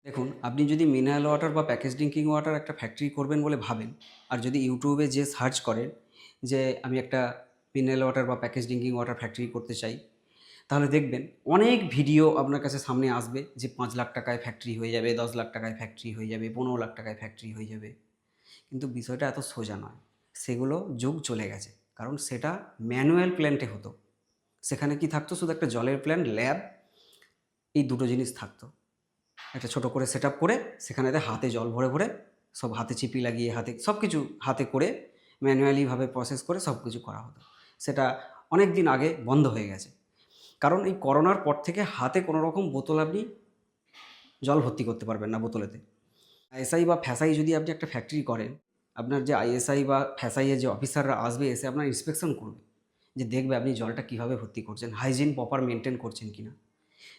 দেখুন, আপনি যদি মিনারেল ওয়াটার বা প্যাকেজ ড্রিংকিং ওয়াটার একটা ফ্যাক্টরি করবেন বলে ভাবেন, আর যদি ইউটিউবে যেয়ে সার্চ করেন যে আমি একটা মিনারেল ওয়াটার বা প্যাকেজ ড্রিংকিং ওয়াটার ফ্যাক্টরি করতে চাই, তাহলে দেখবেন অনেক ভিডিও আপনার কাছে সামনে আসবে যে ৫,০০,০০০ টাকায় ফ্যাক্টরি হয়ে যাবে, ১০,০০,০০০ টাকায় ফ্যাক্টরি হয়ে যাবে, ১৫,০০,০০০ টাকায় ফ্যাক্টরি হয়ে যাবে। কিন্তু বিষয়টা এত সোজা নয়। সেগুলো যুগ চলে গেছে। কারণ সেটা ম্যানুয়াল প্ল্যান্টে হতো। সেখানে কি থাকতো? শুধু একটা জলের প্ল্যান্ট, ল্যাব, এই দুটো জিনিস থাকতো। একটা ছোট করে সেটআপ করে সেখানেতে হাতে জল ভরে ভরে সব হাতে চিপি লাগিয়ে হাতে সব কিছু হাতে করে ম্যানুয়ালিভাবে প্রসেস করে সব কিছু করা হতো। সেটা অনেক দিন আগে বন্ধ হয়ে গেছে। কারণ এই করোনার পর থেকে হাতে কোনো রকম বোতল আপনি জল ভর্তি করতে পারবেন না বোতলেতে। আইএসআই বা ফ্যাসাই যদি আপনি একটা ফ্যাক্টরি করেন, আপনার যে আইএসআই বা ফ্যাসাইয়ের যে অফিসাররা আসবে এসে আপনার ইন্সপেকশন করবে, যে দেখবে আপনি জলটা কীভাবে ভর্তি করছেন, হাইজিন প্রপার মেনটেন করছেন কিনা।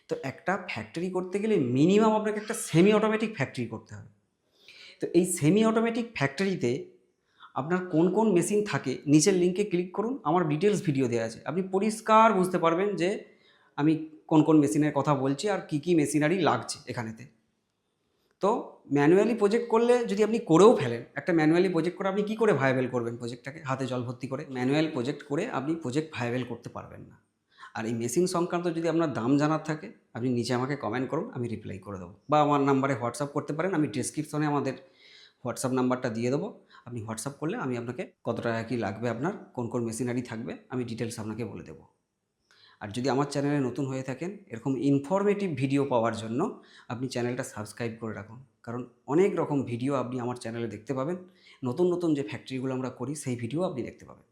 তো একটা ফ্যাক্টরি করতে গেলে মিনিমাম আপনাকে একটা সেমি অটোমেটিক ফ্যাক্টরি করতে হবে। তো এই সেমি অটোমেটিক ফ্যাক্টরিতে আপনার কোন কোন মেশিন থাকে, নিচের লিঙ্কে ক্লিক করুন, আমার ডিটেলস ভিডিও দেওয়া আছে। আপনি পরিষ্কার বুঝতে পারবেন যে আমি কোন কোন মেশিনের কথা বলছি আর কী কী মেশিনারি লাগছে এখানেতে। তো ম্যানুয়ালি প্রজেক্ট করলে যদি আপনি করেও ফেলেন, একটা ম্যানুয়ালি প্রজেক্ট করে আপনি কী করে ভায়াবেল করবেন প্রজেক্টটাকে হাতে জল ভর্তি করে? ম্যানুয়াল প্রজেক্ট করে আপনি প্রজেক্ট ভায়াবেল করতে পারবেন না। আর এই মেশিন সংক্রান্ত যদি আপনার দাম জানার থাকে, আপনি নিচে আমাকে কমেন্ট করুন, আমি রিপ্লাই করে দেবো। বা আমার নাম্বারে হোয়াটসঅ্যাপ করতে পারেন, আমি ডেসক্রিপশনে আমাদের হোয়াটসঅ্যাপ নাম্বারটা দিয়ে দেবো। আপনি হোয়াটসঅ্যাপ করলে আমি আপনাকে কত টাকা কী লাগবে, আপনার কোন কোন মেশিনারি থাকবে, আমি ডিটেলস আপনাকে বলে দেবো। আর যদি আমার চ্যানেলে নতুন হয়ে থাকেন, এরকম ইনফরমেটিভ ভিডিও পাওয়ার জন্য আপনি চ্যানেলটা সাবস্ক্রাইব করে রাখুন। কারণ অনেক রকম ভিডিও আপনি আমার চ্যানেলে দেখতে পাবেন। নতুন নতুন যে ফ্যাক্টরিগুলো আমরা করি সেই ভিডিও আপনি দেখতে পাবেন।